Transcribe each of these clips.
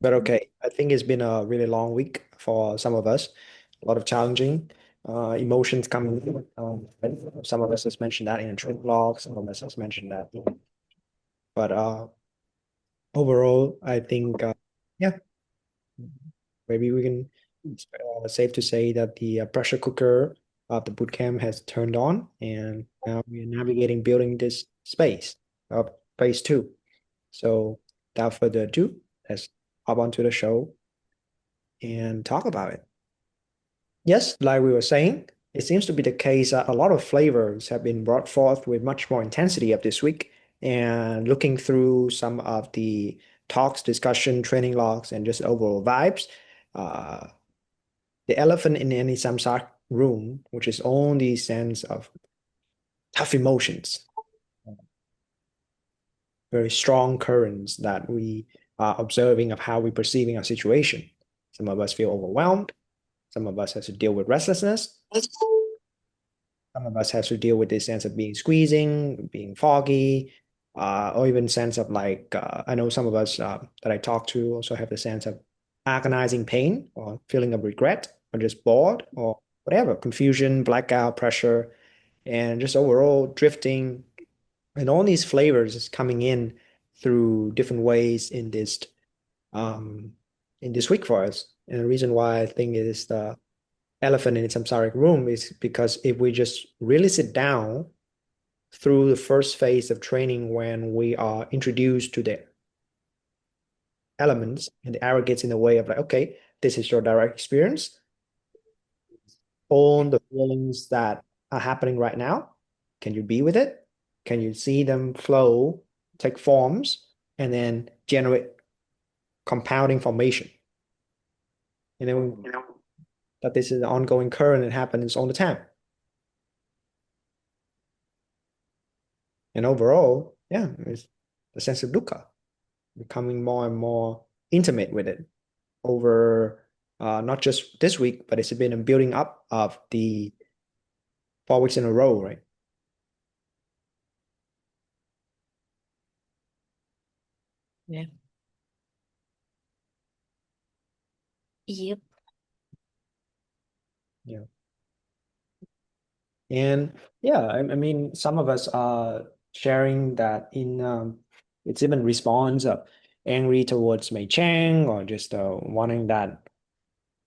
But okay, I think it's been a really long week for some of us. A lot of challenging emotions coming. Some of us has mentioned that in a trip blog. Some of us has mentioned that. But overall, I think yeah, maybe we can safe to say that the pressure cooker of the bootcamp has turned on, and now we're navigating building this space of phase two. So without further ado, let's hop onto the show and talk about it. Yes, like we were saying, it seems to be the case that a lot of flavors have been brought forth with much more intensity of this week. And looking through some of the talks, discussion, training logs, and just overall vibes, uh, the elephant in any samsara room, which is only sense of tough emotions, very strong currents that we are observing of how we're perceiving our situation. Some of us feel overwhelmed. Some of us has to deal with restlessness. Some of us has to deal with this sense of being squeezing, being foggy, or even sense of like I know some of us that I talk to also have the sense of agonizing pain or feeling of regret or just bored or whatever, confusion, blackout, pressure, and just overall drifting. And all these flavors is coming in through different ways um, in this week for us. And the reason why I think it is the elephant in its samsaric room is because if we just really sit down through the first phase of training when we are introduced to the elements and the arrow gets in the way of like, okay, this is your direct experience. Own the feelings that are happening right now. Can you be with it? Can you see them flow, take forms, and then generate compounding formation? And then that this is an ongoing current that happens all the time. And overall, yeah, it's the sense of dukkha, becoming more and more intimate with it over not just this week, but it's been a building up of the 4 weeks in a row, right? Yeah. Yep. Yeah. And yeah, I mean, some of us are sharing that in it's even response of angry towards Mei Chang or just wanting that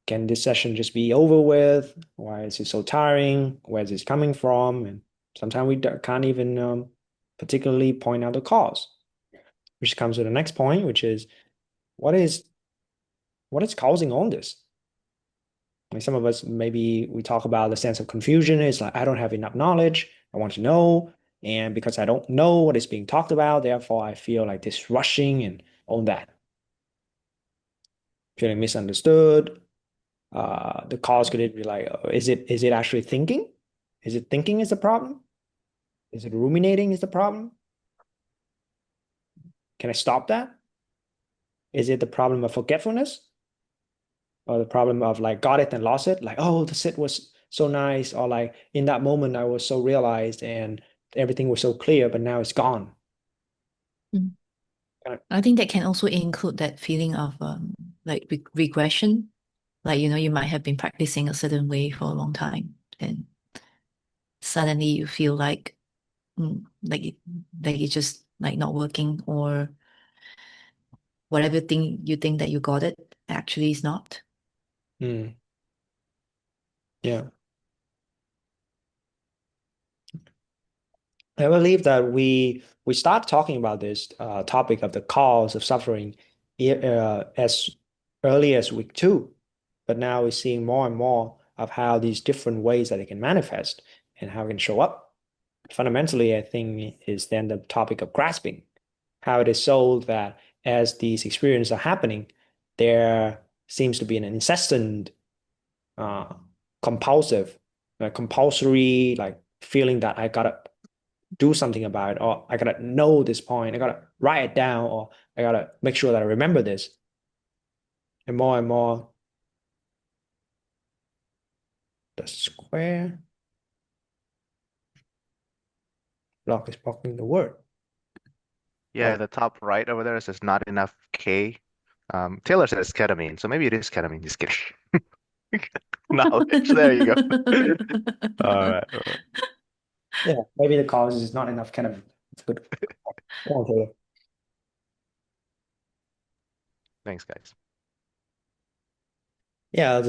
can this session just be over with? Why is it so tiring? Where's this coming from? And sometimes we can't even particularly point out the cause, which comes to the next point, which is what is what is causing all this? Like some of us, maybe we talk about the sense of confusion. It's like, I don't have enough knowledge. I want to know. And because I don't know what is being talked about, therefore I feel like this rushing and all that. Feeling misunderstood. The cause could it be like, is it actually thinking? Is it thinking is the problem? Is it ruminating is the problem? Can I stop that? Is it the problem of forgetfulness? Or the problem of like got it and lost it, like, oh, the sit was so nice, or like in that moment I was so realized and everything was so clear, but now it's gone. Mm. Kind of, I think that can also include that feeling of like regression. Like, you might have been practicing a certain way for a long time, and suddenly you feel like like it's just like not working, or whatever thing you think that you got it actually is not. mm, yeah. I believe that we start talking about this topic of the cause of suffering as early as week two, but now we're seeing more and more of how these different ways that it can manifest and how it can show up. Fundamentally, I think is then the topic of grasping, how it is so that as these experiences are happening, there seems to be an incessant, uh, compulsive, compulsory, like feeling that I gotta do something about it, or I gotta know this point, I gotta write it down, or I gotta make sure that I remember this. And more, the square block is blocking the word. Yeah, Oh, the top right over there says not enough K. Taylor says ketamine, so maybe it is ketamine. Just kidding. Knowledge. There you go. All right. All right. Yeah, maybe the cause is not enough ketamine. It's good. Come on, Taylor. Thanks, guys. Yeah,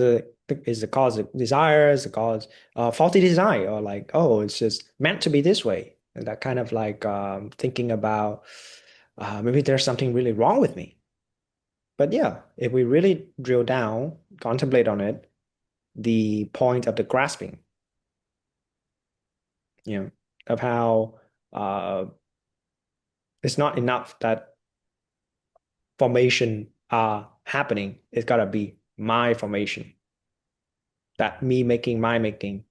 is the cause of desire, is the cause faulty design, or like, oh, it's just meant to be this way. And that kind of like thinking about maybe there's something really wrong with me. But yeah, if we really drill down, contemplate on it, the point of the grasping, you know, of how it's not enough that formation are happening. It's gotta be my formation, that me making my making,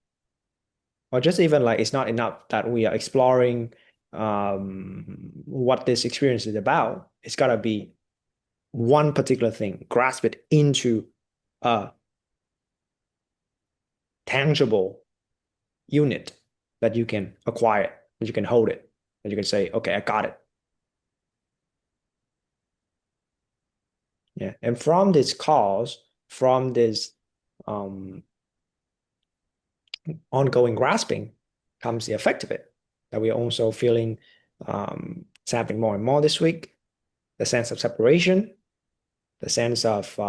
or just even like it's not enough that we are exploring what this experience is about. It's gotta be one particular thing, grasp it into a tangible unit that you can acquire, that you can hold it, that you can say, okay, I got it. Yeah. And from this cause, from this um, ongoing grasping comes the effect of it that we're also feeling it's happening more and more this week. The sense of separation, the sense of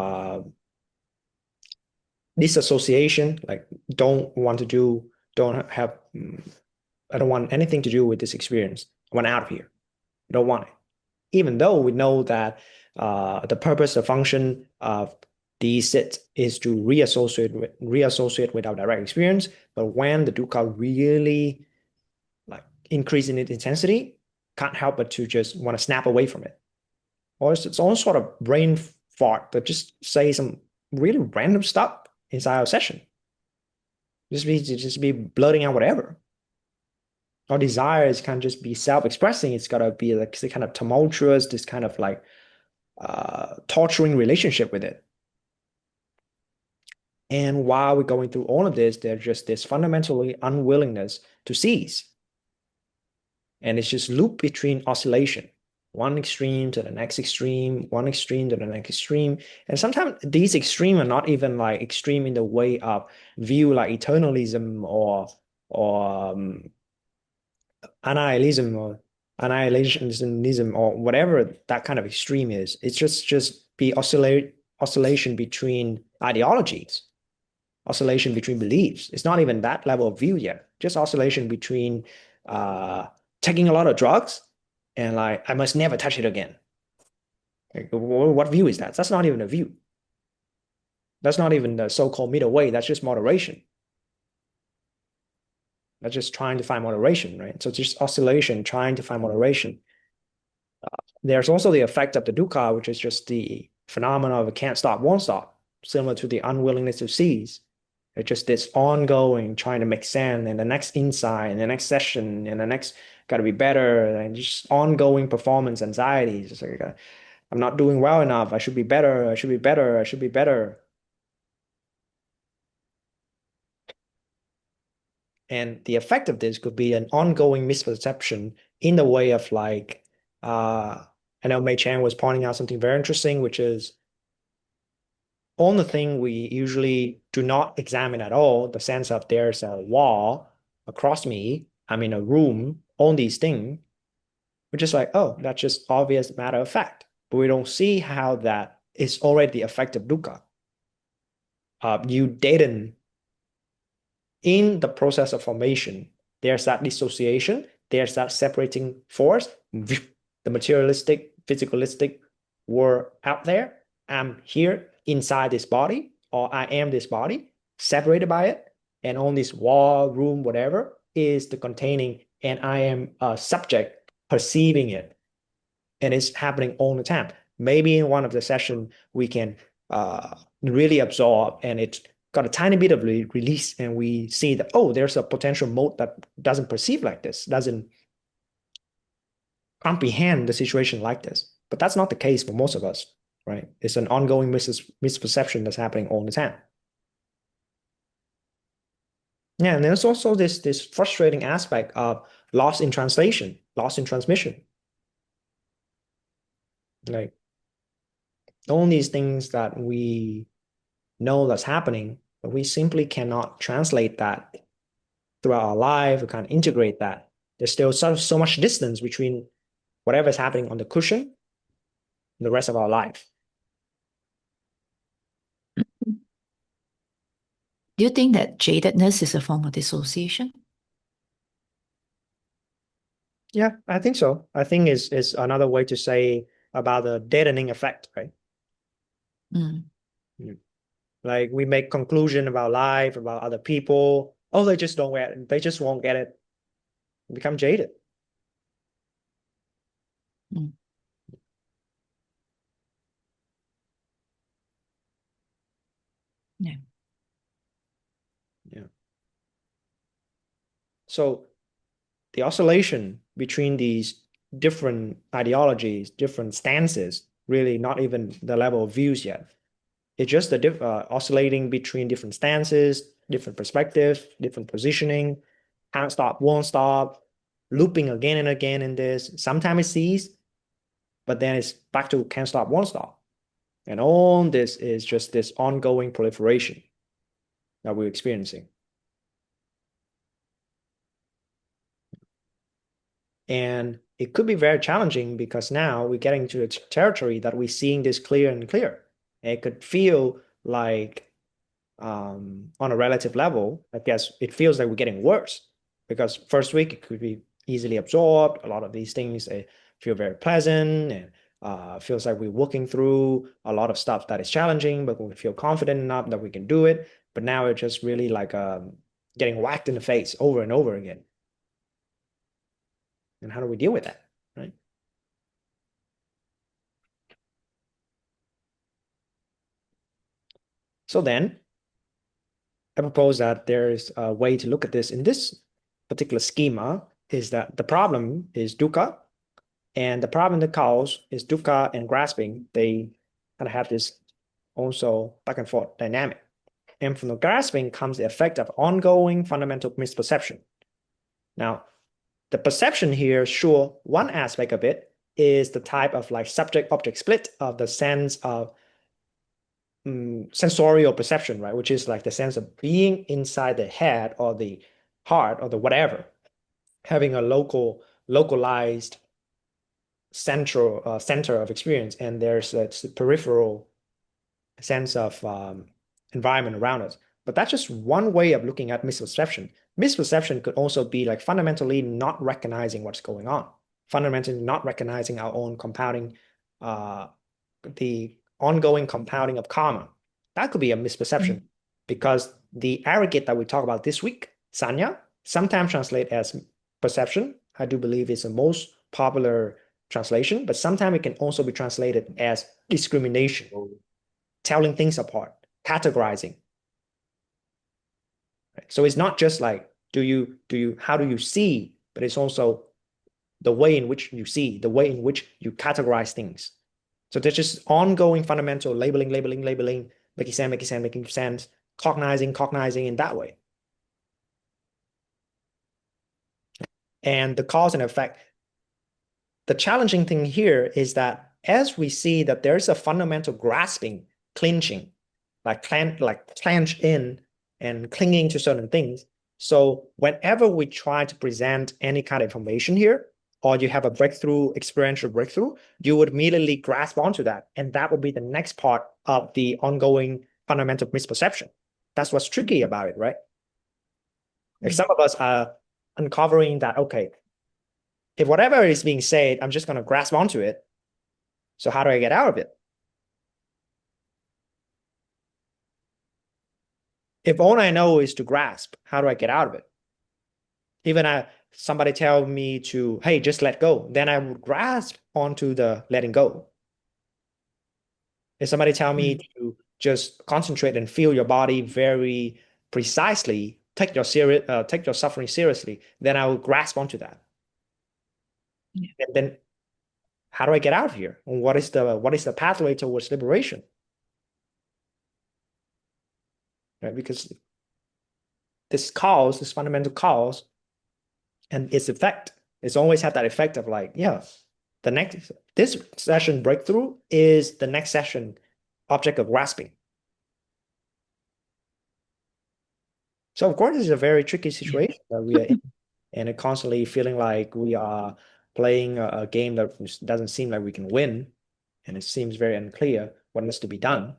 disassociation, like don't want to do, don't have, I don't want anything to do with this experience. I want out of here. I don't want it. Even though we know that the purpose, the function of these sits is to reassociate with our direct experience, but when the dukkha really like increase in its intensity, can't help but to just want to snap away from it. Or it's its own sort of brain fart, but just say some really random stuff inside our session. Just be blurting out whatever. Our desires can't just be self-expressing. It's gotta be like this kind of tumultuous, this kind of like torturing relationship with it. And while we're going through all of this, there's just this fundamentally unwillingness to cease. And it's just loop between oscillation, one extreme to the next extreme, one extreme to the next extreme. And sometimes these extremes are not even like extreme in the way of view like eternalism or annihilism or annihilationism or whatever that kind of extreme is. It's just be oscillation between ideologies, oscillation between beliefs. It's not even that level of view yet. Just oscillation between taking a lot of drugs and like I must never touch it again. Like, what view is that? That's not even a view. That's not even the so-called middle way. That's just moderation. That's just trying to find moderation, right? So just oscillation, trying to find moderation. There's also the effect of the dukkha, which is just the phenomenon of a can't stop, won't stop, similar to the unwillingness to cease. It's just this ongoing trying to make sense and the next insight and the next session and the next got to be better and just ongoing performance anxieties. It's like I'm not doing well enough. I should be better. I should be better. I should be better. And the effect of this could be an ongoing misperception in the way of like, I know Mei Chan was pointing out something very interesting, which is on the thing we usually do not examine at all, the sense of there's a wall across me, I'm in a room, on these things, we're just like, oh, that's just obvious matter of fact. But we don't see how that is already the effect of dukkha. You didn't in the process of formation, there's that dissociation, there's that separating force, the materialistic, physicalistic world out there. I'm here inside this body, or I am this body, separated by it, and on this wall, room, whatever, is the containing, and I am a subject perceiving it. And it's happening all the time. Maybe in one of the sessions, we can really absorb and it's got a tiny bit of release and we see that, oh, there's a potential mode that doesn't perceive like this, doesn't comprehend the situation like this. But that's not the case for most of us, right? It's an ongoing misperception that's happening all the time. Yeah, and there's also this frustrating aspect of loss in translation, loss in transmission. Like all these things that we know that's happening, but we simply cannot translate that throughout our life. We can't integrate that. There's still so much distance between whatever's happening on the cushion and the rest of our life. Do you think that jadedness is a form of dissociation? Yeah, I think so. I think is another way to say about the deadening effect, right? Mm. Like we make conclusion about life, about other people. Oh, they just don't get it. They just won't get it. Become jaded. Mm. Yeah. Yeah. So the oscillation between these different ideologies, different stances, really not even the level of views yet. It's just the oscillating between different stances, different perspectives, different positioning, can't stop, won't stop, looping again and again in this. Sometimes it ceases, but then it's back to can't stop, won't stop. And all this is just this ongoing proliferation that we're experiencing. And it could be very challenging because now we're getting to a territory that we're seeing this clear and clear. And it could feel like on a relative level, I guess it feels like we're getting worse because first week it could be easily absorbed. A lot of these things feel very pleasant and feels like we're working through a lot of stuff that is challenging, but we feel confident enough that we can do it. But now it's just really like getting whacked in the face over and over again. And how do we deal with that, right? So then I propose that there's a way to look at this in this particular schema is that the problem is dukkha, and the problem that cause is dukkha and grasping. They kind of have this also back and forth dynamic. And from the grasping comes the effect of ongoing fundamental misperception. Now, the perception here, sure, one aspect of it is the type of like subject-object split of the sense of sensorial perception, right? Which is like the sense of being inside the head or the heart or the whatever, having a localized central center of experience, and there's a peripheral sense of environment around us. But that's just one way of looking at misperception. Misperception could also be like fundamentally not recognizing what's going on, fundamentally not recognizing our own compounding, the ongoing compounding of karma. That could be a misperception because the aggregate that we talk about this week, sanya, sometimes translate as perception. I do believe it's the most popular translation, but sometimes it can also be translated as discrimination, telling things apart, categorizing. Right? So it's not just like how do you see, but it's also the way in which you see, the way in which you categorize things. So there's just ongoing fundamental labeling, making sense, cognizing in that way. And the cause and effect. The challenging thing here is that as we see that there's a fundamental grasping, clinching, like clench in and clinging to certain things. So whenever we try to present any kind of information here, or you have a breakthrough, experiential breakthrough, you would immediately grasp onto that. And that would be the next part of the ongoing fundamental misperception. That's what's tricky about it, right? Like some of us are uncovering that, okay, if whatever is being said, I'm just going to grasp onto it. So how do I get out of it? If all I know is to grasp, how do I get out of it? Even somebody tell me to, hey, just let go, then I would grasp onto the letting go. If somebody tell me to just concentrate and feel your body very precisely, take your suffering seriously, then I will grasp onto that. Yeah. And then how do I get out of here? And what is the pathway towards liberation? Right? Because this cause, this fundamental cause, and its effect, it's always had that effect of like, yeah, this session breakthrough is the next session object of grasping. So of course, it's a very tricky situation that we are in, and it constantly feeling like we are playing a game that doesn't seem like we can win, and it seems very unclear what needs to be done.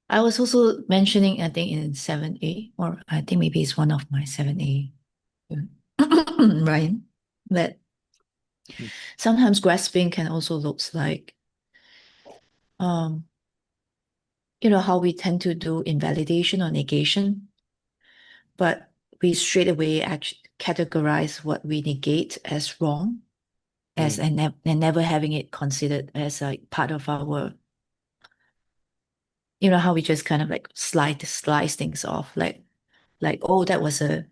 I was also mentioning, I think in 7A, or I think maybe it's one of my 7A, Ryan, that sometimes grasping can also looks like, how we tend to do invalidation or negation, but we straight away actually categorize what we negate as wrong, as and never having it considered as like part of our, how we just kind of like slice things off, like oh, that was a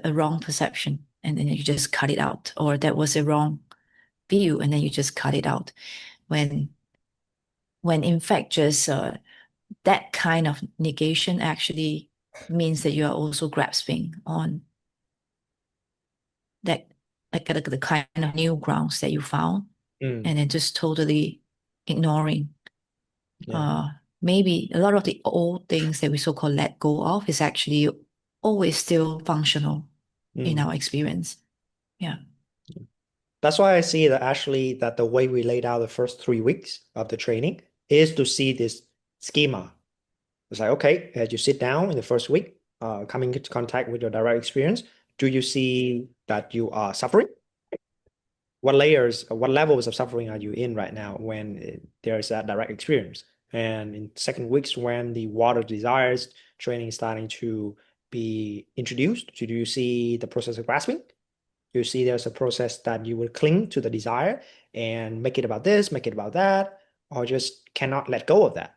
wrong perception, and then you just cut it out, or that was a wrong view, and then you just cut it out, when in fact just that kind of negation actually means that you are also grasping on that, like the kind of new grounds that you found, and then just totally ignoring maybe a lot of the old things that we so-called let go of is actually always still functional in our experience. Yeah. That's why I see that actually that the way we laid out the first 3 weeks of the training is to see this schema. It's like, okay, as you sit down in the first week, coming into contact with your direct experience, do you see that you are suffering? What layers, what levels of suffering are you in right now when there is that direct experience? And in second weeks, when the water desires training is starting to be introduced, do you see the process of grasping? You see there's a process that you will cling to the desire and make it about this, make it about that, or just cannot let go of that.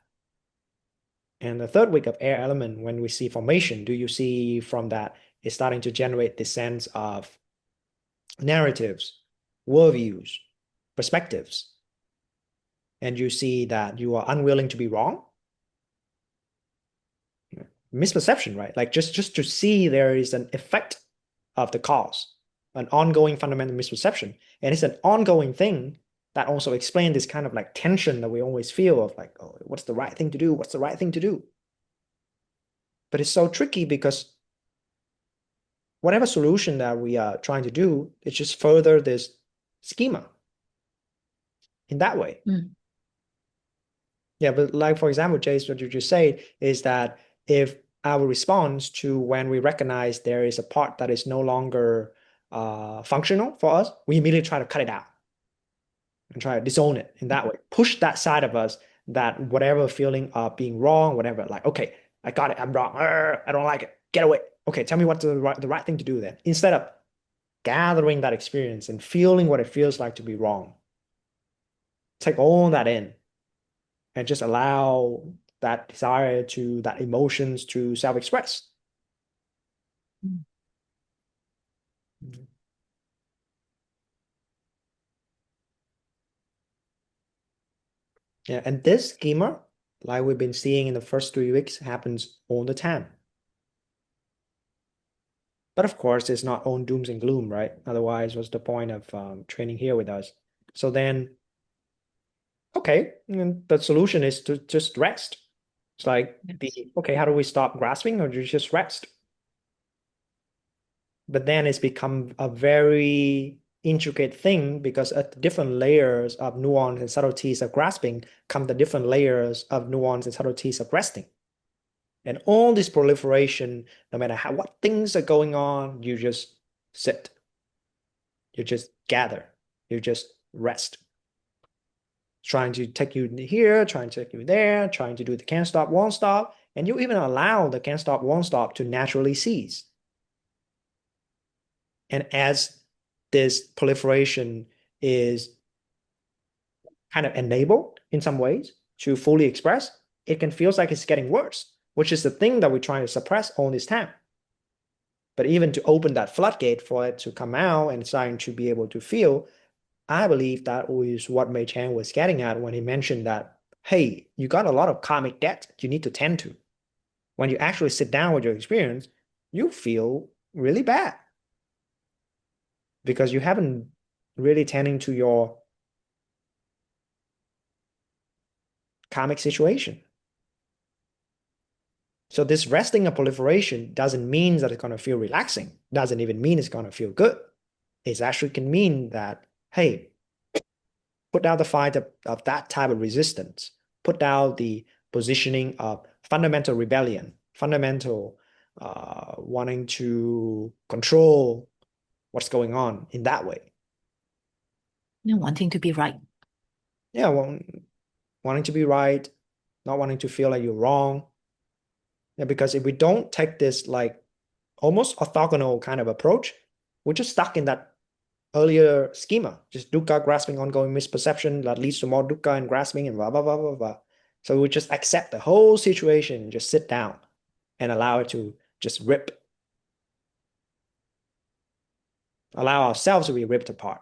And the third week of air element, when we see formation, do you see from that it's starting to generate this sense of narratives, worldviews, perspectives, and you see that you are unwilling to be wrong? Misperception, right? Like just to see there is an effect of the cause, an ongoing fundamental misperception. And it's an ongoing thing that also explains this kind of like tension that we always feel of like, oh, what's the right thing to do? What's the right thing to do? But it's so tricky because whatever solution that we are trying to do, it's just further this schema in that way. Yeah, but like, for example, Jace, what you just said is that if our response to when we recognize there is a part that is no longer functional for us, we immediately try to cut it out and try to disown it in that way. Push that side of us that whatever feeling of being wrong, whatever, like, okay, I got it, I'm wrong. I don't like it. Get away. Okay, tell me what's the right thing to do then. Instead of gathering that experience and feeling what it feels like to be wrong. Take all that in and just allow that desire to, that emotions to self-express. Yeah, and this schema, like we've been seeing in the first 3 weeks, happens all the time. But of course, it's not all dooms and gloom, right? Otherwise, what's the point of training here with us? So then, okay, and the solution is to just rest. It's like, okay, how do we stop grasping or just rest? But then it's become a very intricate thing because at the different layers of nuance and subtleties of grasping come the different layers of nuance and subtleties of resting. And all this proliferation, no matter what things are going on, you just sit. You just gather. You just rest. Trying to take you here, trying to take you there, trying to do the can't stop, won't stop. And you even allow the can't stop, won't stop to naturally cease. And as this proliferation is kind of enabled in some ways to fully express, it can feel like it's getting worse, which is the thing that we're trying to suppress all this time. But even to open that floodgate for it to come out and starting to be able to feel, I believe that is what Mei Chan was getting at when he mentioned that, hey, you got a lot of karmic debt you need to tend to. When you actually sit down with your experience, you feel really bad because you haven't really tending to your karmic situation. So this resting and proliferation doesn't mean that it's going to feel relaxing. Doesn't even mean it's going to feel good. It actually can mean that, hey, put down the fight of that type of resistance. Put down the positioning of fundamental rebellion, fundamental wanting to control what's going on in that way. Wanting to be right. Yeah, wanting to be right, not wanting to feel like you're wrong. Yeah, because if we don't take this like almost orthogonal kind of approach, we're just stuck in that earlier schema, just dukkha, grasping, ongoing misperception that leads to more dukkha and grasping and blah, blah, blah, blah, blah. So we just accept the whole situation and just sit down and allow it to just rip, allow ourselves to be ripped apart.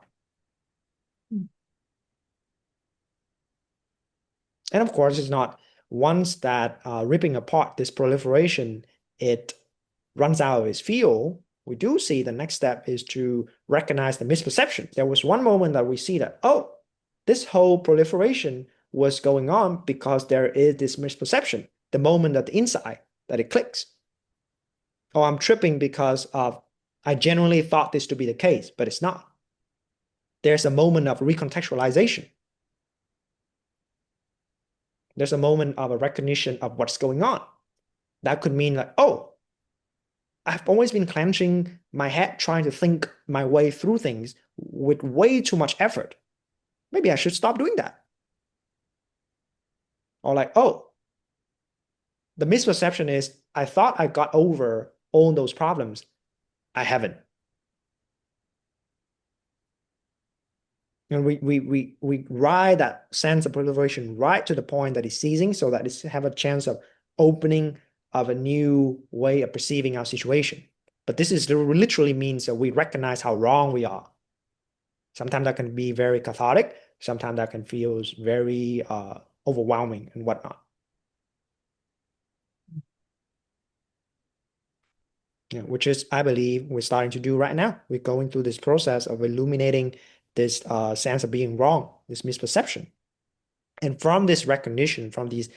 And of course, it's not once that ripping apart, this proliferation, it runs out of its field, we do see the next step is to recognize the misperception. There was one moment that we see that, oh, this whole proliferation was going on because there is this misperception. The moment that the inside, that it clicks. Oh, I'm tripping because of, I genuinely thought this to be the case, but it's not. There's a moment of recontextualization. There's a moment of a recognition of what's going on. That could mean like, oh, I've always been clenching my head trying to think my way through things with way too much effort. Maybe I should stop doing that. Or like, oh, the misperception is I thought I got over all those problems. I haven't. And we ride that sense of proliferation right to the point that it's ceasing so that it's have a chance of opening of a new way of perceiving our situation. But this is literally means that we recognize how wrong we are. Sometimes that can be very cathartic. Sometimes that can feel very overwhelming and whatnot. Yeah, which is, I believe, we're starting to do right now. We're going through this process of illuminating this sense of being wrong, this misperception. And from this recognition, from these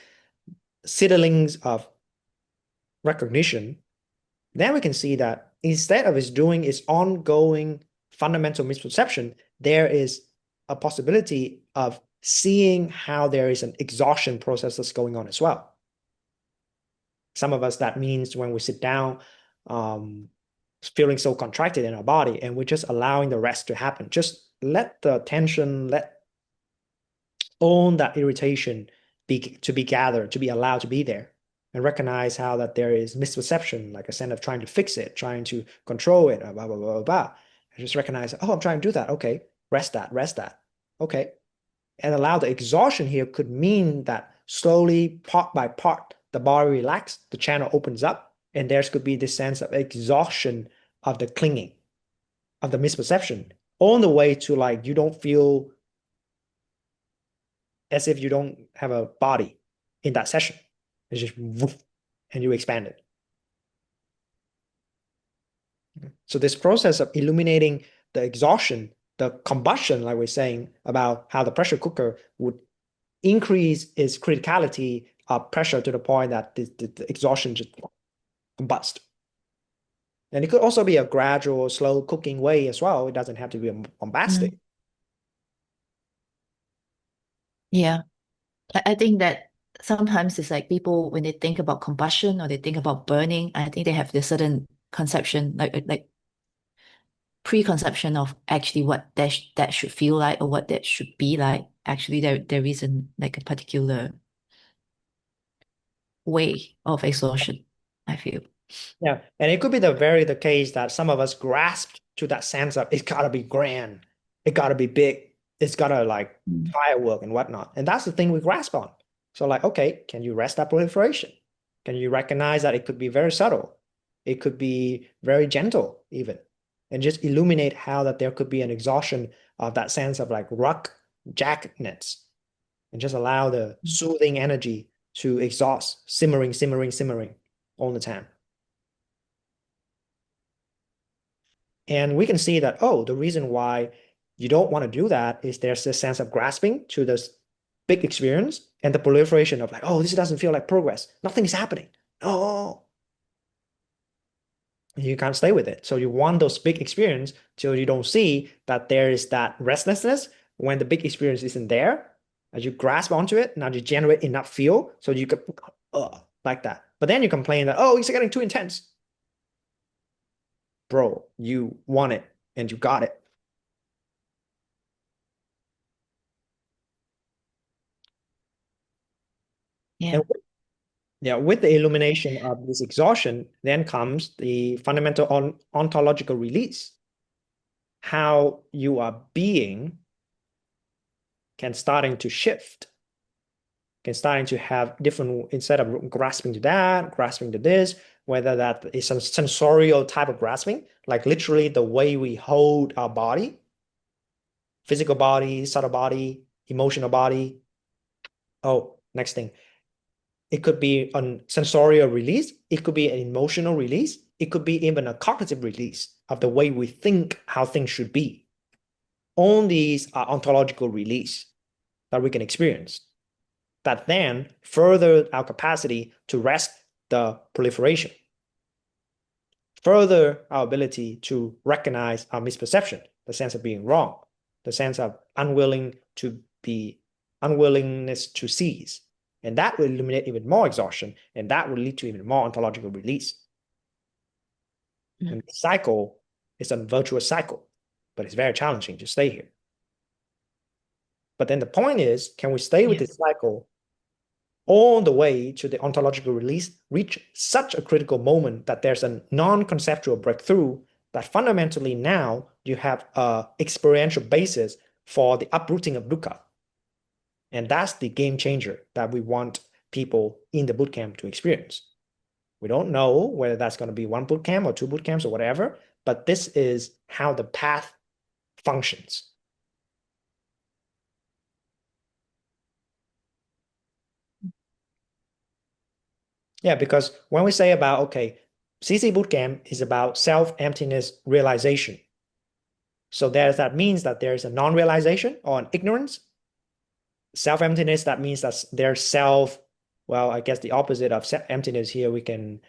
seedlings of recognition, then we can see that instead of its doing its ongoing fundamental misperception, there is a possibility of seeing how there is an exhaustion process that's going on as well. Some of us, that means when we sit down, feeling so contracted in our body, and we're just allowing the rest to happen. Just let the tension, let own that irritation to be gathered, to be allowed to be there, and recognize how that there is misperception, like a sense of trying to fix it, trying to control it, blah, blah, blah, blah, blah. And just recognize, oh, I'm trying to do that. Okay, rest that, rest that. Okay. And allow the exhaustion here could mean that slowly, part by part, the body relaxes, the channel opens up, and there could be this sense of exhaustion of the clinging, of the misperception, on the way to like you don't feel as if you don't have a body in that session. It's just woof, and you expand it. So this process of illuminating the exhaustion, the combustion, like we're saying about how the pressure cooker would increase its criticality of pressure to the point that the exhaustion just combust. And it could also be a gradual, slow cooking way as well. It doesn't have to be bombastic. Yeah. I think that sometimes it's like people, when they think about combustion or they think about burning, I think they have this certain conception, like preconception of actually what that should feel like or what that should be like. Actually, there isn't like a particular way of exhaustion, I feel. Yeah, and it could be the case that some of us grasped to that sense of it's gotta be grand, it gotta be big, it's gotta like firework and whatnot. And that's the thing we grasp on. So like, okay, can you rest that proliferation? Can you recognize that it could be very subtle? It could be very gentle even. And just illuminate how that there could be an exhaustion of that sense of like ruck jackness. And just allow the soothing energy to exhaust, simmering, simmering, simmering all the time. And we can see that, oh, the reason why you don't want to do that is there's this sense of grasping to this big experience and the proliferation of like, oh, this doesn't feel like progress. Nothing is happening. Oh, you can't stay with it. So you want those big experience till you don't see that there is that restlessness when the big experience isn't there. As you grasp onto it, now you generate enough feel so you could like that. But then you complain that, oh, it's getting too intense. Bro, you want it and you got it. Yeah. And with the illumination of this exhaustion, then comes the fundamental ontological release. How you are being can starting to shift, can starting to have different, instead of grasping to that, grasping to this, whether that is some sensorial type of grasping, like literally the way we hold our body, physical body, subtle body, emotional body. Oh, next thing. It could be a sensorial release. It could be an emotional release. It could be even a cognitive release of the way we think how things should be. All these are ontological release that we can experience that then further our capacity to rest the proliferation, further our ability to recognize our misperception, the sense of being wrong, the sense of unwillingness to seize. And that will eliminate even more exhaustion, and that will lead to even more ontological release. And the cycle is a virtuous cycle, but it's very challenging to stay here. But then the point is, can we stay with this cycle all the way to the ontological release, reach such a critical moment that there's a non-conceptual breakthrough that fundamentally now you have an experiential basis for the uprooting of dukkha. And that's the game changer that we want people in the bootcamp to experience. We don't know whether that's going to be one bootcamp or two bootcamps or whatever, but this is how the path functions. Yeah, because when we say about, okay, CC Bootcamp is about self-emptiness realization. So that means that there's a non-realization or an ignorance. Self-emptiness, that means that there's well, I guess the opposite of emptiness here, we can,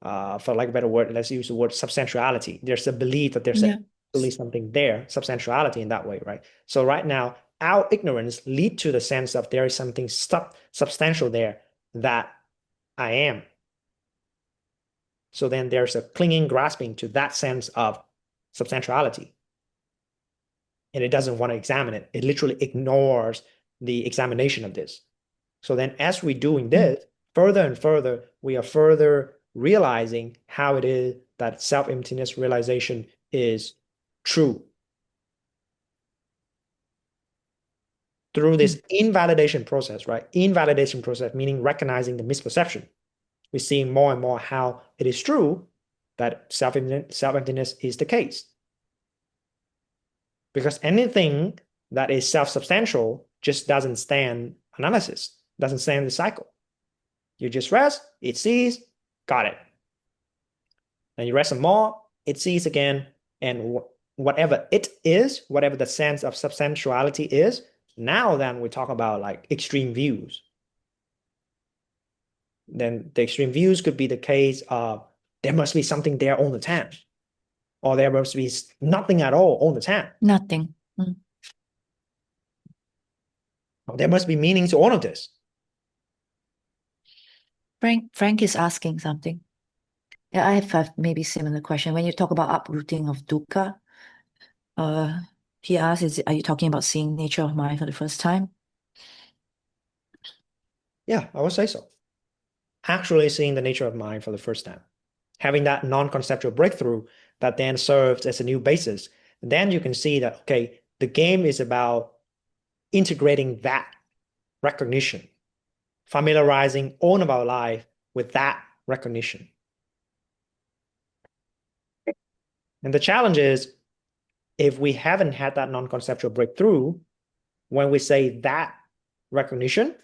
for lack of a better word, let's use the word substantiality. There's a belief that there's actually something there, substantiality in that way, right? So right now, our ignorance lead to the sense of there is something substantial there that I am. So then there's a clinging, grasping to that sense of substantiality. And it doesn't want to examine it. It literally ignores the examination of this. So then as we're doing this, further and further, we are further realizing how it is that self-emptiness realization is true. Through this invalidation process, right? Invalidation process, meaning recognizing the misperception. We're seeing more and more how it is true that self-emptiness is the case. Because anything that is self-substantial just doesn't stand analysis, doesn't stand the cycle. You just rest, it sees, got it. Then you rest some more, it sees again, and whatever it is, whatever the sense of substantiality is, now then we talk about like extreme views. Then the extreme views could be the case of there must be something there all the time, or there must be nothing at all the time. Nothing. There must be meaning to all of this. Frank is asking something. Yeah, I have maybe similar question. When you talk about uprooting of dukkha, he asks, are you talking about seeing nature of mind for the first time? Yeah, I would say so. Actually seeing the nature of mind for the first time. Having that non-conceptual breakthrough that then serves as a new basis. And then you can see that, okay, the game is about integrating that recognition, familiarizing all of our life with that recognition. And the challenge is, if we haven't had that non-conceptual breakthrough, when we say that recognition,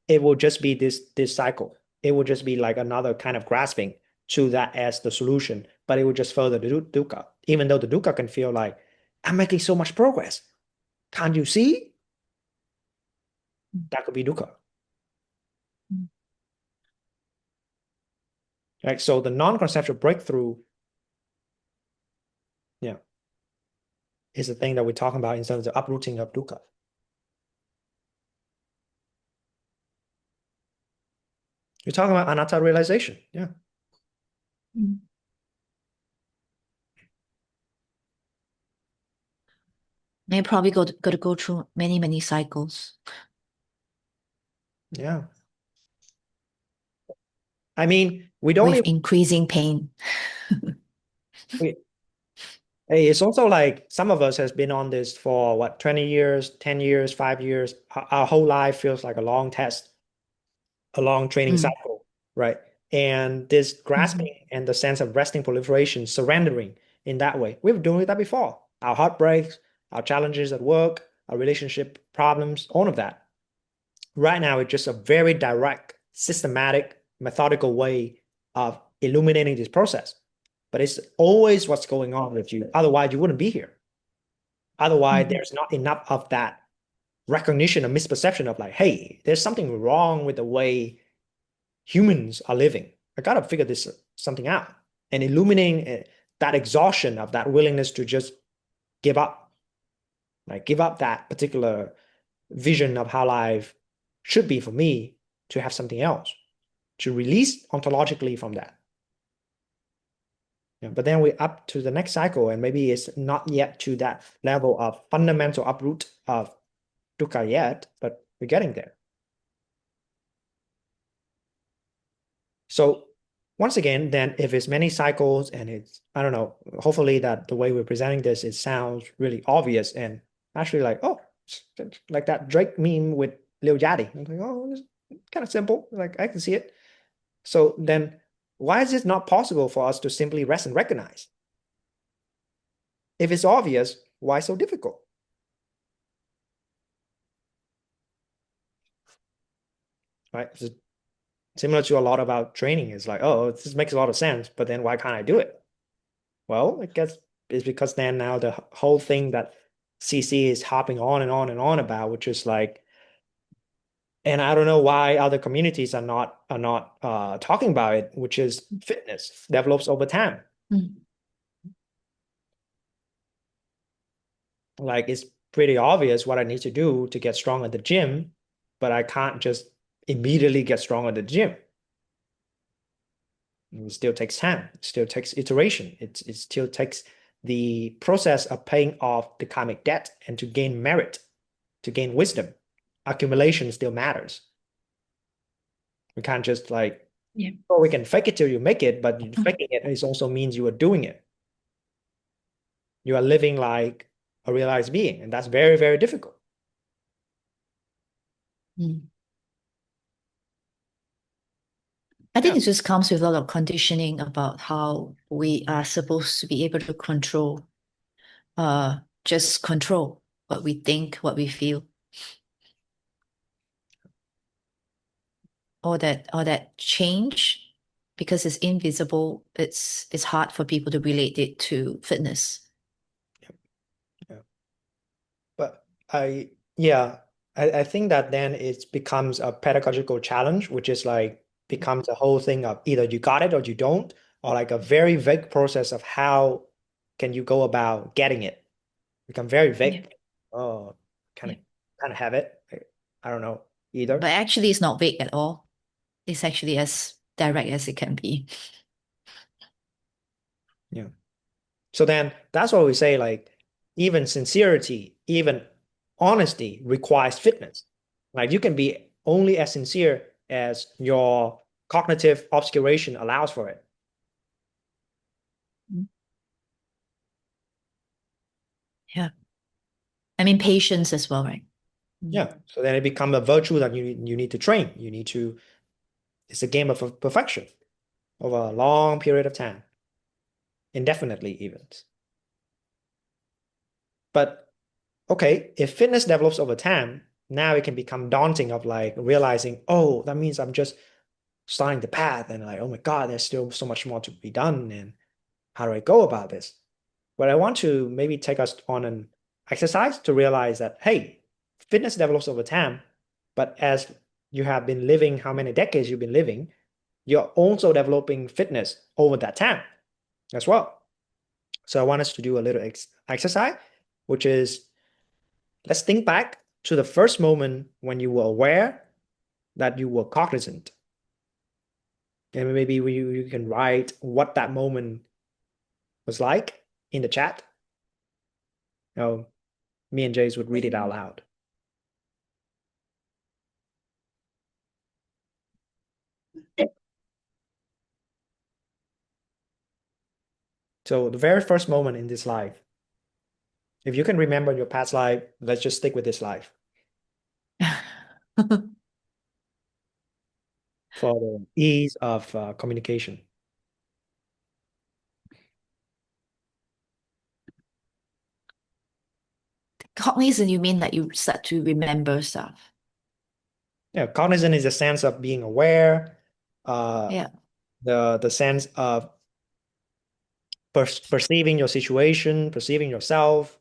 it will just be this cycle. It will just be like another kind of grasping to that as the solution, but it will just further the dukkha. Even though the dukkha can feel like, I'm making so much progress. Can't you see? That could be dukkha. Right? So the non-conceptual breakthrough, yeah, is the thing that we're talking about in terms of uprooting of dukkha. We're talking about anatta realization. Yeah. They probably got to go through many cycles. Yeah. I mean, we don't with even, increasing pain. hey, it's also like some of us has been on this for what, 20 years, 10 years, 5 years. Our whole life feels like a long test, a long training cycle, right? And this grasping and the sense of resting, proliferation, surrendering in that way, we've been doing that before. Our heartbreaks, our challenges at work, our relationship problems, all of that. Right now, it's just a very direct, systematic, methodical way of illuminating this process. But it's always what's going on with you. Otherwise, you wouldn't be here. Otherwise, there's not enough of that recognition or misperception of like, hey, there's something wrong with the way humans are living. I gotta figure this something out. And illuminating that exhaustion of that willingness to just give up, like give up that particular vision of how life should be for me to have something else, to release ontologically from that. Yeah, but then we're up to the next cycle, and maybe it's not yet to that level of fundamental uproot of dukkha yet, but we're getting there. So once again, then if it's many cycles and it's, I don't know, hopefully that the way we're presenting this, it sounds really obvious and actually like, oh, like that Drake meme with Lil Yachty. I'm like, oh, it's kind of simple. Like I can see it. So then why is it not possible for us to simply rest and recognize? If it's obvious, why so difficult? Right? It's similar to a lot about training. It's like, oh, this makes a lot of sense, but then why can't I do it? Well, I guess it's because then now the whole thing that CC is hopping on and on and on about, which is like, and I don't know why other communities are not talking about it, which is fitness develops over time. Like it's pretty obvious what I need to do to get strong at the gym, but I can't just immediately get strong at the gym. It still takes time. It still takes iteration. It still takes the process of paying off the karmic debt and to gain merit, to gain wisdom. Accumulation still matters. We can't just like, oh, we can fake it till you make it, but faking it is also means you are doing it. You are living like a realized being, and that's very, very difficult. I think it just comes with a lot of conditioning about how we are supposed to be able to control, just control what we think, what we feel. Or that change, because it's invisible, it's hard for people to relate it to fitness. Yeah. But I think that then it becomes a pedagogical challenge, which is like becomes a whole thing of either you got it or you don't, or like a very vague process of how can you go about getting it. Become very vague. Oh, kind of have it. I don't know either. But actually, it's not vague at all. It's actually as direct as it can be. Yeah. So then that's why we say like even sincerity, even honesty requires fitness. Like you can be only as sincere as your cognitive obscuration allows for it. Yeah. I mean, patience as well, right? Yeah. So then it becomes a virtue that you need to train. You need to, it's a game of perfection over a long period of time, indefinitely even. But okay, if fitness develops over time, now it can become daunting of like realizing, oh, that means I'm just starting the path and like, oh my God, there's still so much more to be done. And how do I go about this? But I want to maybe take us on an exercise to realize that, hey, fitness develops over time, but as you have been living, how many decades you've been living, you're also developing fitness over that time as well. So I want us to do a little exercise, which is let's think back to the first moment when you were aware that you were cognizant. And maybe you can write what that moment was like in the chat. Oh, me and Jace would read it out loud. So the very first moment in this life, if you can remember your past life, let's just stick with this life for the ease of communication. Cognizant, you mean that you start to remember stuff? Yeah, cognizant is a sense of being aware, Yeah. the sense of perceiving your situation, perceiving yourself.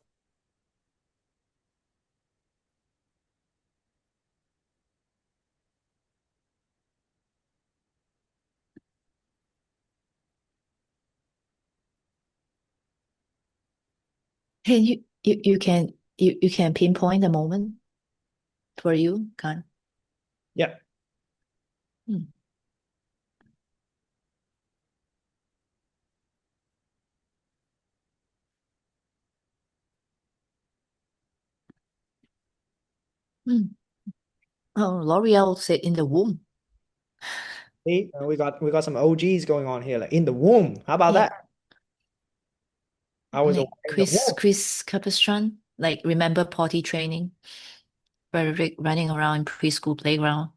Can you can pinpoint the moment for you, can? Yeah. Hmm. Hmm. Oh, L'Oreal said in the womb. See, we got some OGs going on here, like in the womb. How about Yeah. that? I was aware Like in the womb. Chris Capistrán, like remember potty training, Frederick running around in preschool playground,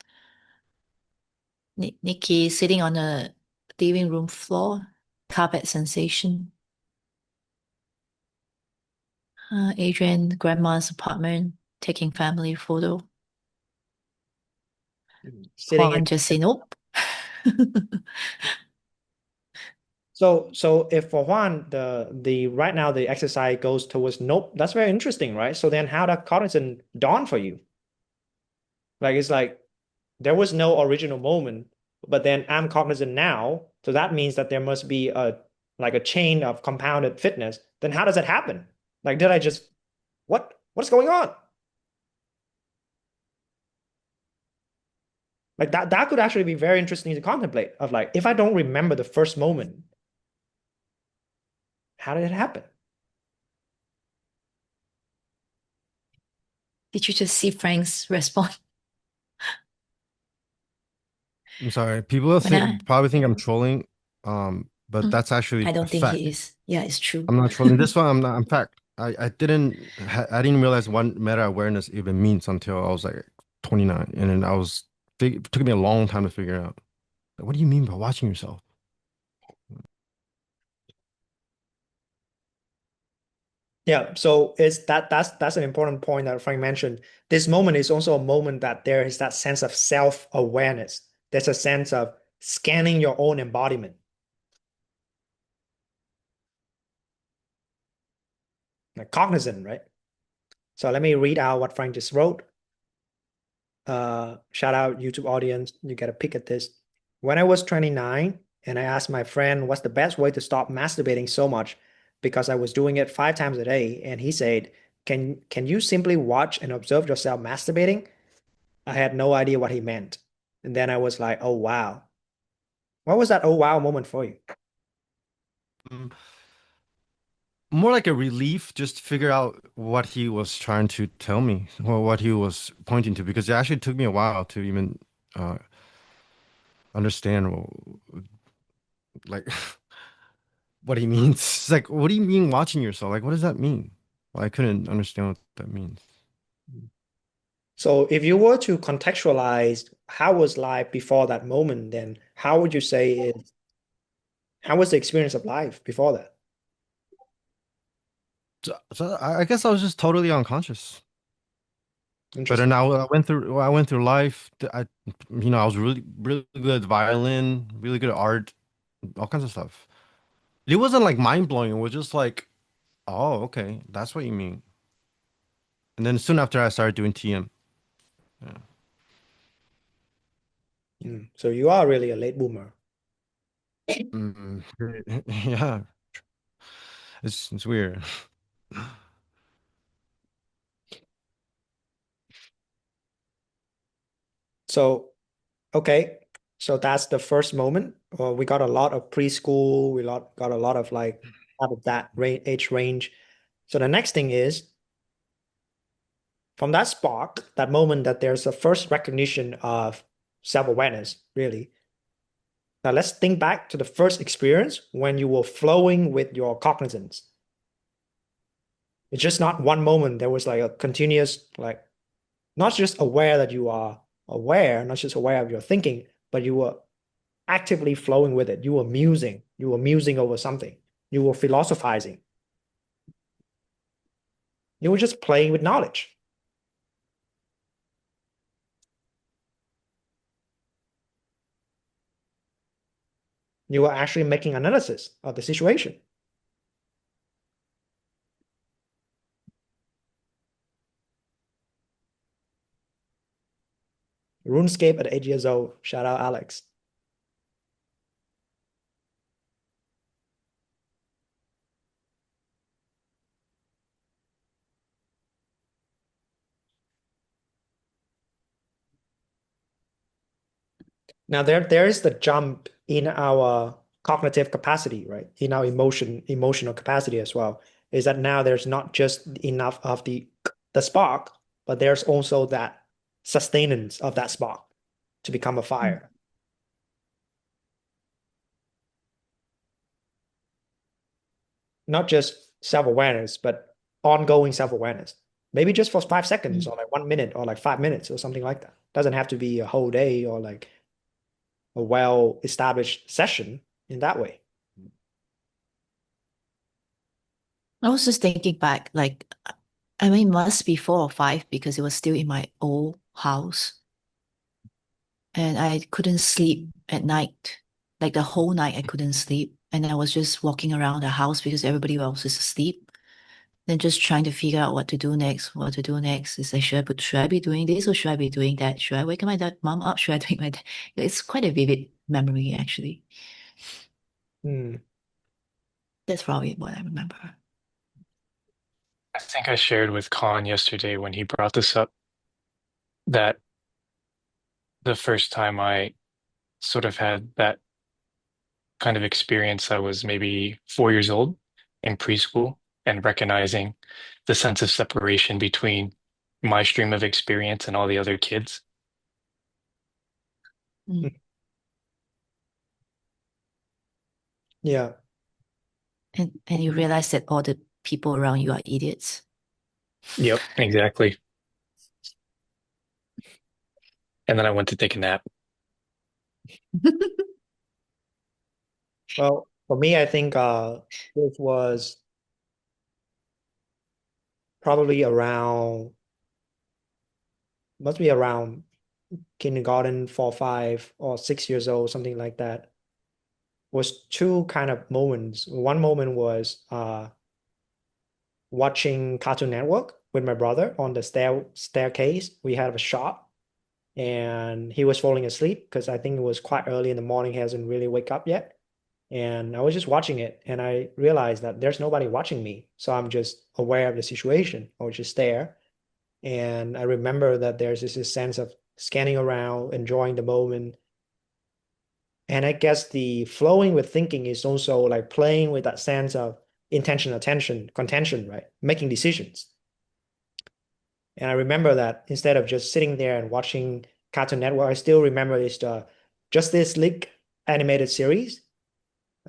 Nikki sitting on the living room floor, carpet sensation, Adrian grandma's apartment, taking family photo. Sitting in. Juan just say nope. So if for Juan, the right now the exercise goes towards nope, that's very interesting, right? So then how that cognizant dawn for you? Like it's like there was no original moment, but then I'm cognizant now. So that means that there must be a like a chain of compounded fitness. Then how does that happen? Like, did I just what's going on? Like that could actually be very interesting to contemplate of like if I don't remember the first moment, how did it happen? Did you just see Frank's response? I'm sorry. People When I probably think I'm trolling, but Mm. that's actually I a don't think fact. he is. Yeah, it's true. I'm not trolling. This one, I'm not. In fact, I didn't realize what meta awareness even means until I was like 29, and then it took me a long time to figure out. Like, what do you mean by watching yourself? Yeah, so it's that's an important point that Frank mentioned. This moment is also a moment that there is that sense of self-awareness. There's a sense of scanning your own embodiment, like cognizant, right? So let me read out what Frank just wrote. Shout out YouTube audience, you get a pick at this. When I was 29 and I asked my friend what's the best way to stop masturbating so much because I was doing it 5 times a day, and he said, can you simply watch and observe yourself masturbating? I had no idea what he meant. And then I was like, oh wow. What was that oh wow moment for you? Mm, More like a relief, just to figure out what he was trying to tell me, or what he was pointing to, because it actually took me a while to even uh, understand, like what he means. It's like, what do you mean watching yourself? Like, what does that mean? Well, I couldn't understand what that means. So if you were to contextualize how was life before that moment, then how would you say how was the experience of life before that? So I guess I was just totally unconscious. But then Interesting. I went through life. I was really good at violin, really good at art, all kinds of stuff. It wasn't like mind blowing. It was just like, oh, okay, that's what you mean. And then soon after I started doing TM. So you are really a late boomer. Yeah, it's weird. So, okay. So that's the first moment. We got a lot of preschool. Got a lot of like out of that age range. So the next thing is from that spark, that moment that there's a first recognition of self-awareness, really. Now let's think back to the first experience when you were flowing with your cognizance. It's just not one moment. There was like a continuous, like, not just aware that you are aware, not just aware of your thinking, but you were actively flowing with it. You were musing. You were musing over something. You were philosophizing. You were just playing with knowledge. You were actually making analysis of the situation. RuneScape at 8 years old. Shout out Alex. Now there is the jump in our cognitive capacity, right? In our emotional capacity as well. Is that now there's not just enough of the spark, but there's also that sustenance of that spark to become a fire. Not just self-awareness, but ongoing self-awareness. Maybe just for 5 seconds or like 1 minute or like 5 minutes or something like that. Doesn't have to be a whole day or like a well-established session in that way. I was just thinking back, like, I mean, it must be 4 or 5 because it was still in my old house. And I couldn't sleep at night. Like the whole night, I couldn't sleep. And I was just walking around the house because everybody else is asleep. Then just trying to figure out what to do next, what to do next. Is like, should I be doing this or should I be doing that? Should I wake my mom up? Should I wake my dad? It's quite a vivid memory, actually. That's probably what I remember. I think I shared with Colin yesterday when he brought this up that the first time I sort of had that kind of experience, I was maybe 4 years old in preschool and recognizing the sense of separation between my stream of experience and all the other kids. Yeah. And you realize that all the people around you are idiots. Yep, exactly. And then I went to take a nap. Well, for me, I think this was probably must be around kindergarten, 4, 5, or 6 years old, something like that. Was two kind of moments. One moment was watching Cartoon Network with my brother on the staircase. We had a shot, and he was falling asleep because I think it was quite early in the morning. He hasn't really wake up yet. And I was just watching it, and I realized that there's nobody watching me. So I'm just aware of the situation. I was just there. And I remember that there's this sense of scanning around, enjoying the moment. And I guess the flowing with thinking is also like playing with that sense of intention, attention, contention, right? Making decisions. And I remember that instead of just sitting there and watching Cartoon Network, I still remember this Justice League animated series.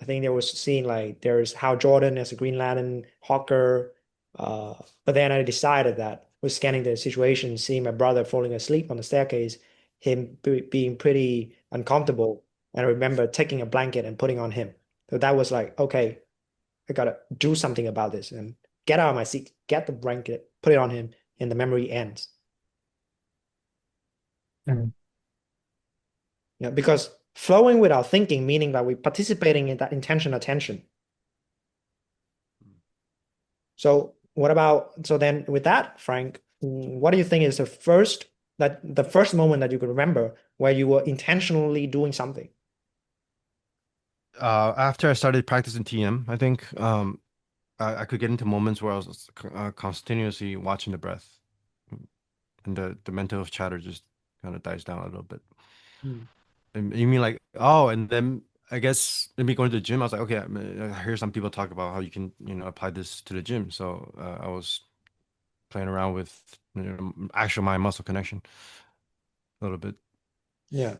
I think there was a scene like there's Hal Jordan as a Green Lantern, Hawker. But then I decided that with scanning the situation, seeing my brother falling asleep on the staircase, him being pretty uncomfortable, and I remember taking a blanket and putting on him. So that was like, okay, I gotta do something about this and get out of my seat, get the blanket, put it on him, and the memory ends. Yeah, because flowing without thinking, meaning that we're participating in that intention attention. So then with that, Frank, what do you think is the first moment that you could remember where you were intentionally doing something? After I started practicing TM, I think I could get into moments where I was continuously watching the breath, and the mental chatter just kind of dies down a little bit. And you mean like, oh, and then I guess maybe going to the gym, I was like, okay, I hear some people talk about how you can, apply this to the gym. So I was playing around with actual mind muscle connection a little bit. Yeah.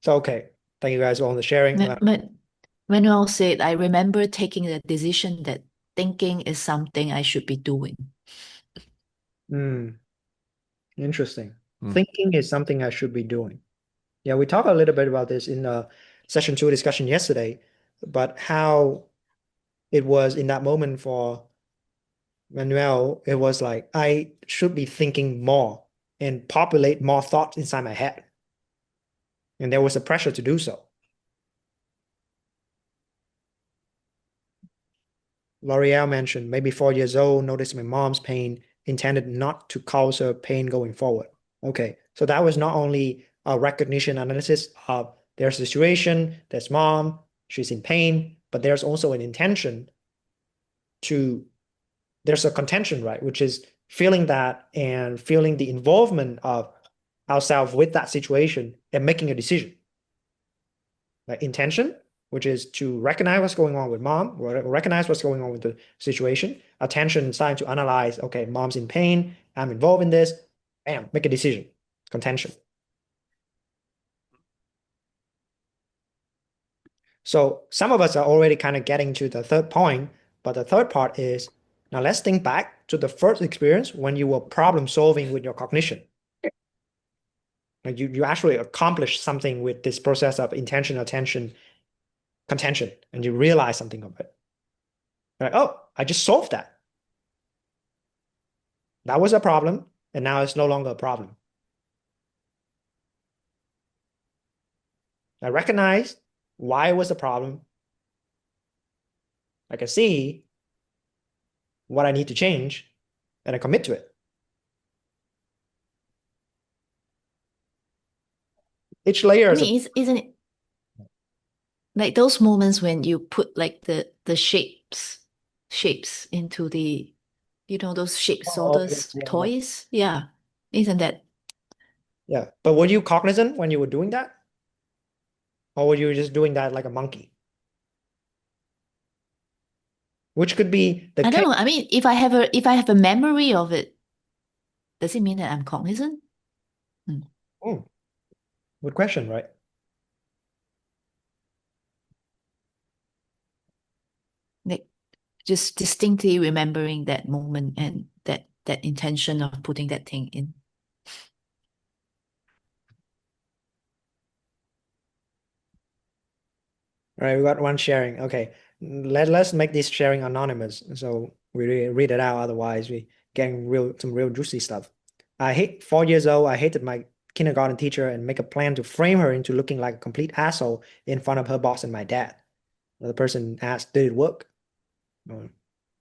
So, okay. Thank you guys all for the sharing. But Manuel said, I remember taking the decision that thinking is something I should be doing. Interesting. Thinking is something I should be doing. Yeah, we talked a little bit about this in session 2 discussion yesterday, but how it was in that moment for Manuel, it was like I should be thinking more and populate more thoughts inside my head. And there was a pressure to do so. L'Oreal mentioned, maybe 4 years old, noticed my mom's pain, intended not to cause her pain going forward. Okay, so that was not only a recognition analysis of there's a situation, there's mom, she's in pain, but there's also an intention there's a contention, right? Which is feeling that and feeling the involvement of ourselves with that situation and making a decision. Like intention, which is to recognize what's going on with mom, recognize what's going on with the situation. Attention, starting to analyze, okay, mom's in pain, I'm involved in this, bam, make a decision. Contention. So some of us are already kind of getting to the third point, but the third part is, now let's think back to the first experience when you were problem solving with your cognition. Like you actually accomplished something with this process of intention, attention, contention, and you realize something of it. Like, oh, I just solved that. That was a problem, and now it's no longer a problem. I recognize why it was a problem. I can see what I need to change, and I commit to it. Each layer I is mean, isn't it like those moments when you put like the shapes into the, those shape sorters toys? Yeah. Isn't that? Yeah. But were you cognizant when you were doing that? Or were you just doing that like a monkey? Which could be the I don't case. know. I mean, if I have a memory of it, does it mean that I'm cognizant? Good question, right? Like just distinctly remembering that moment and that intention of putting that thing in. All right, we got one sharing. Okay, let's make this sharing anonymous. So we read it out. Otherwise, we getting some real juicy stuff. 4 years old. I hated my kindergarten teacher and make a plan to frame her into looking like a complete asshole in front of her boss and my dad. The person asked, "Did it work?" Oh,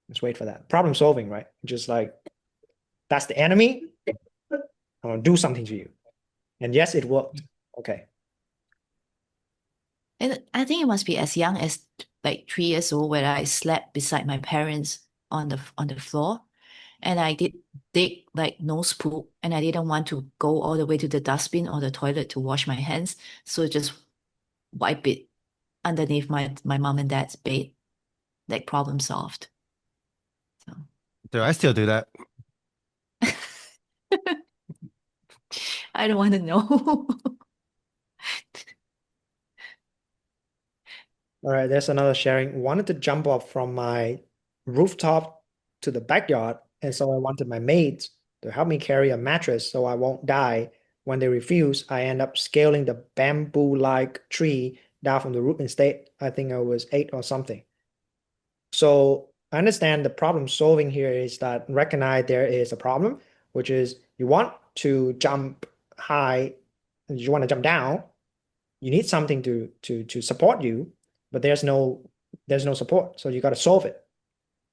let's wait for that. Problem solving, right? Just like that's the enemy. I'm gonna do something to you, and yes, it worked. Okay. And I think it must be as young as like 3 years old where I slept beside my parents on the floor, and I did like nose poop, and I didn't want to go all the way to the dustbin or the toilet to wash my hands, so just wipe it underneath my mom and dad's bed, like problem solved. So Do I still do that? I don't want to know. All right, there's another sharing. Wanted to jump off from my rooftop to the backyard, and so I wanted my mates to help me carry a mattress so I won't die. When they refuse, I end up scaling the bamboo-like tree down from the roof instead. I think I was 8 or something. So I understand the problem solving here is that recognize there is a problem, which is you want to jump high, and you want to jump down. You need something to support you, but there's no support, so you got to solve it.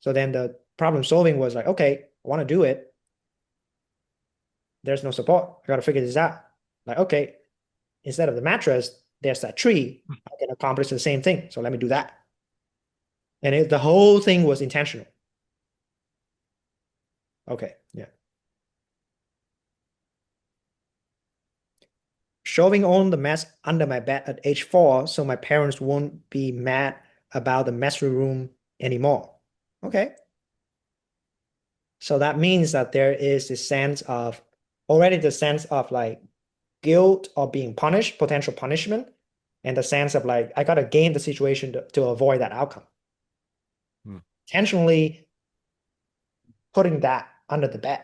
So then problem solving was like, okay, I want to do it. There's no support. I got to figure this out. Like, okay, instead of the mattress, there's that tree. I can accomplish the same thing. So let me do that. And the whole thing was intentional. Okay, yeah. Shoving on the mess under my bed at age 4 so my parents won't be mad about the messy room anymore. Okay. So that means that there is this sense of, already the sense of like guilt or being punished, potential punishment, and the sense of like, I got to game the situation to avoid that outcome. Intentionally putting that under the bed,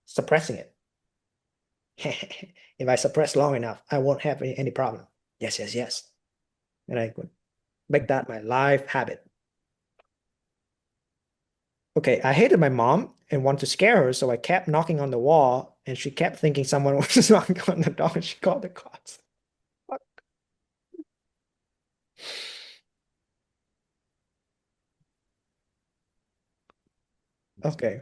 suppressing it. If I suppress long enough, I won't have any problem. Yes, yes, yes. And I could make that my life habit. Okay, I hated my mom and wanted to scare her, so I kept knocking on the wall, and she kept thinking someone was knocking on the door, and she called the cops. Fuck. Okay.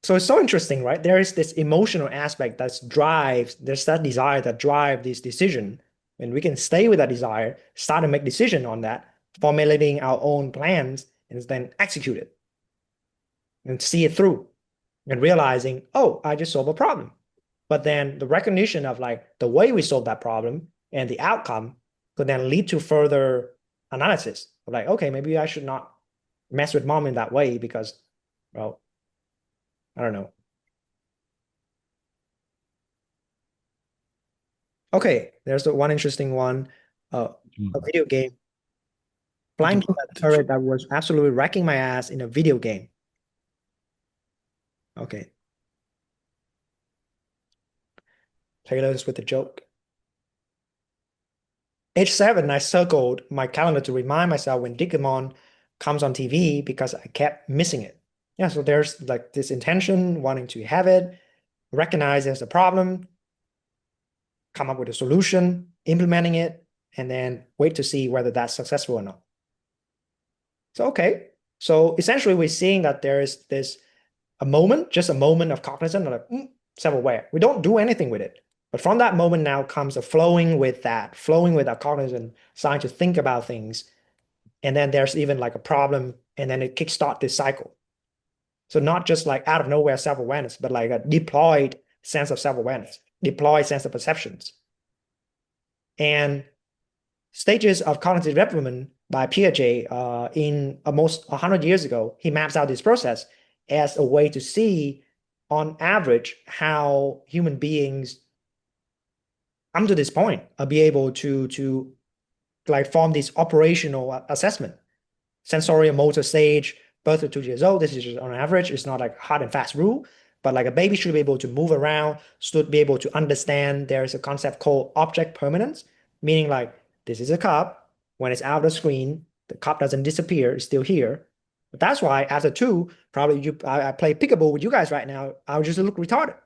So it's so interesting, right? There is this emotional aspect that drives, there's that desire that drives this decision. And we can stay with that desire, start to make decision on that, formulating our own plans, and then execute it and see it through and realizing, oh, I just solved a problem. But then the recognition of like the way we solve that problem and the outcome could then lead to further analysis. Like, okay, maybe I should not mess with mom in that way because, well, I don't know. Okay, there's the one interesting one, a video game. Blind turret that was absolutely wrecking my ass in a video game. Okay. Taylor's with the joke. Age 7, I circled my calendar to remind myself when Digimon comes on TV because I kept missing it. Yeah, so there's like this intention, wanting to have it, recognize there's a problem, come up with a solution, implementing it, and then wait to see whether that's successful or not. So, okay. So essentially we're seeing that there is a moment, just a moment of cognizance, like self-aware. We don't do anything with it. But from that moment now comes a flowing with that, flowing with our cognizance, starting to think about things. And then there's even like a problem, and then it kickstart this cycle. So not just like out of nowhere self-awareness, but like a deployed sense of self-awareness, deployed sense of perceptions. And stages of cognitive development by Piaget in almost 100 years ago, he maps out this process as a way to see on average how human beings come to this point, be able to like form this operational assessment. Sensorial motor stage, birth to 2 years old, this is just on average. It's not like hard and fast rule, but like a baby should be able to move around, should be able to understand there is a concept called object permanence, meaning like this is a cup. When it's out of the screen, the cup doesn't disappear, it's still here. But that's why after 2, probably I play peekaboo with you guys right now, I'll just look retarded.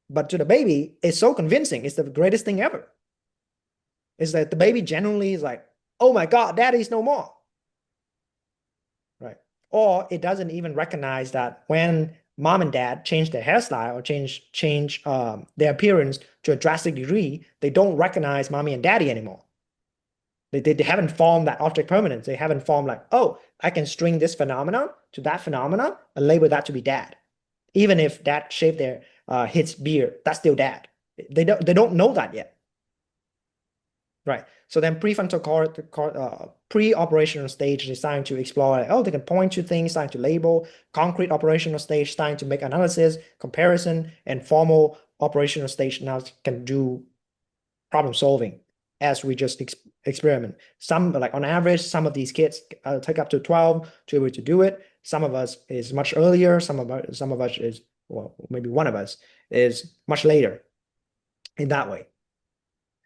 But to the baby, it's so convincing. It's the greatest thing ever. Is that the baby genuinely is like, oh my God, daddy's no more. Right. Or it doesn't even recognize that when mom and dad change their hairstyle or change their appearance to a drastic degree, they don't recognize mommy and daddy anymore. They haven't formed that object permanence. They haven't formed like, oh, I can string this phenomena to that phenomena and label that to be dad. Even if dad shaved their his beard, that's still dad. They don't know that yet. Right. So then pre-operational stage is starting to explore, like, oh, they can point to things, starting to label. Concrete operational stage, starting to make analysis, comparison, and formal operational stage now can do problem solving as we just experiment. Some, like on average, some of these kids take up to 12 to be able to do it. Some of us is much earlier. Some of us is, well, maybe one of us is much later in that way.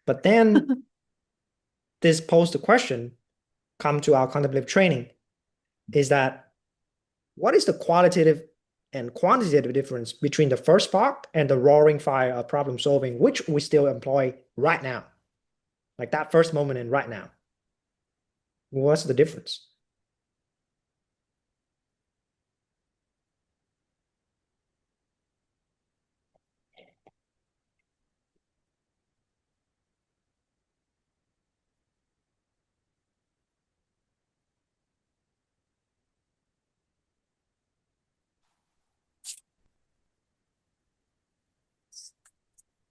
But then this posed the question, come to our contemplative training, is that what is the qualitative and quantitative difference between the first spark and the roaring fire of problem solving, which we still employ right now? Like that first moment and right now. What's the difference?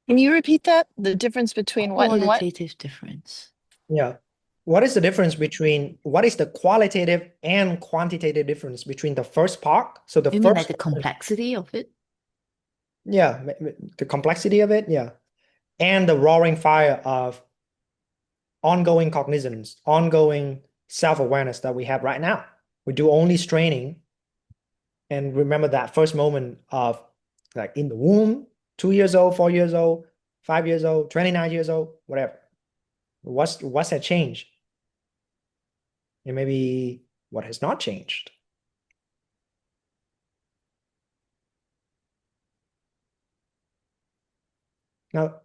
Can you repeat that? The difference between what and what? Qualitative difference. Yeah. What is the difference between what is the qualitative and quantitative difference between the first part? So the You mean first, like the complexity of it? yeah, the complexity of it, yeah, and the roaring fire of ongoing cognizance, ongoing self-awareness that we have right now. We do only straining and remember that first moment of like in the womb, 2 years old, 4 years old, 5 years old, 29 years old, whatever. What's that change? And maybe what has not changed? Now,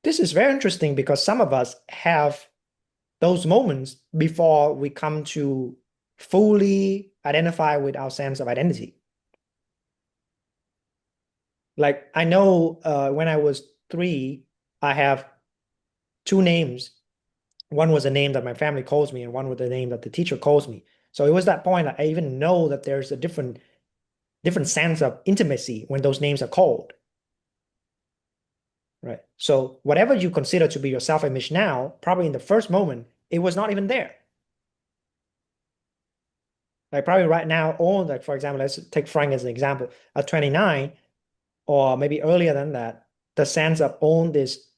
this is very interesting because some of us have those moments before we come to fully identify with our sense of identity. Like I know when I was 3, I have 2 names. One was a name that my family calls me, and one was the name that the teacher calls me. So it was that point that I even know that there's a different sense of intimacy when those names are called. Right. So whatever you consider to be your self-image now, probably in the first moment, it was not even there. Like probably right now, or like for example, let's take Frank as an example. At 29, or maybe earlier than that, the sense of own this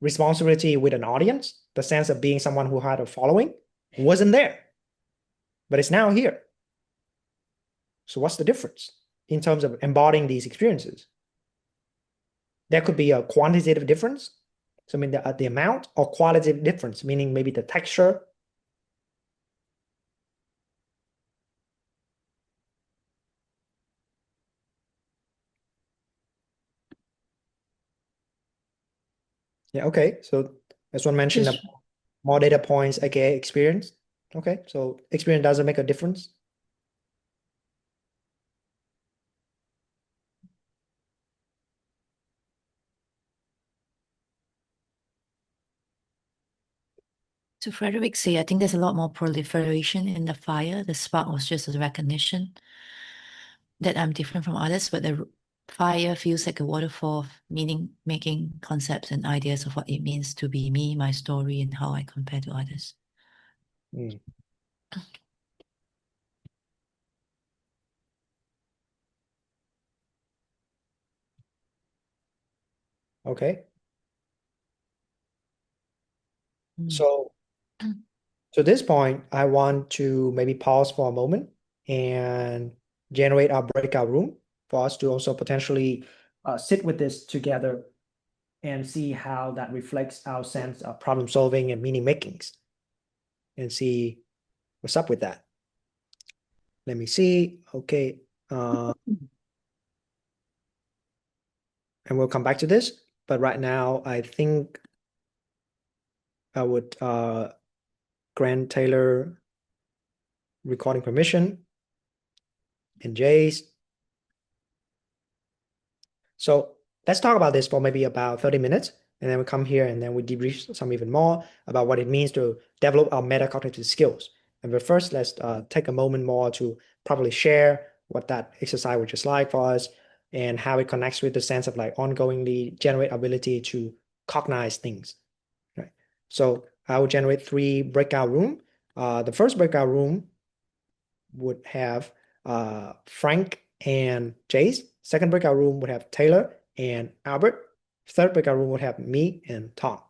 responsibility with an audience, the sense of being someone who had a following, wasn't there. But it's now here. So what's the difference in terms of embodying these experiences? There could be a quantitative difference, so I mean the amount, or qualitative difference, meaning maybe the texture. Yeah, okay. So as one mentioned, Just more data points, aka experience. Okay, so experience doesn't make a difference. to Frederick say, I think there's a lot more proliferation in the fire. The spark was just a recognition that I'm different from others, but the fire feels like a waterfall of meaning making concepts and ideas of what it means to be me, my story, and how I compare to others. Mm. Okay. So to this point, I want to maybe pause for a moment and generate our breakout room for us to also potentially sit with this together and see how that reflects our sense of problem solving and meaning makings and see what's up with that. Let me see. Okay. And we'll come back to this. But right now, I think I would grant Taylor recording permission and Jay's. So let's talk about this for maybe about 30 minutes. And then we come here and then we debrief some even more about what it means to develop our metacognitive skills. And but first, let's take a moment more to probably share what that exercise was just like for us and how it connects with the sense of like ongoingly generate ability to cognize things. Right. So I will generate 3 breakout room. The first breakout room would have Frank and Jace. Second breakout room would have Taylor and Albert. Third breakout room would have me and Tom.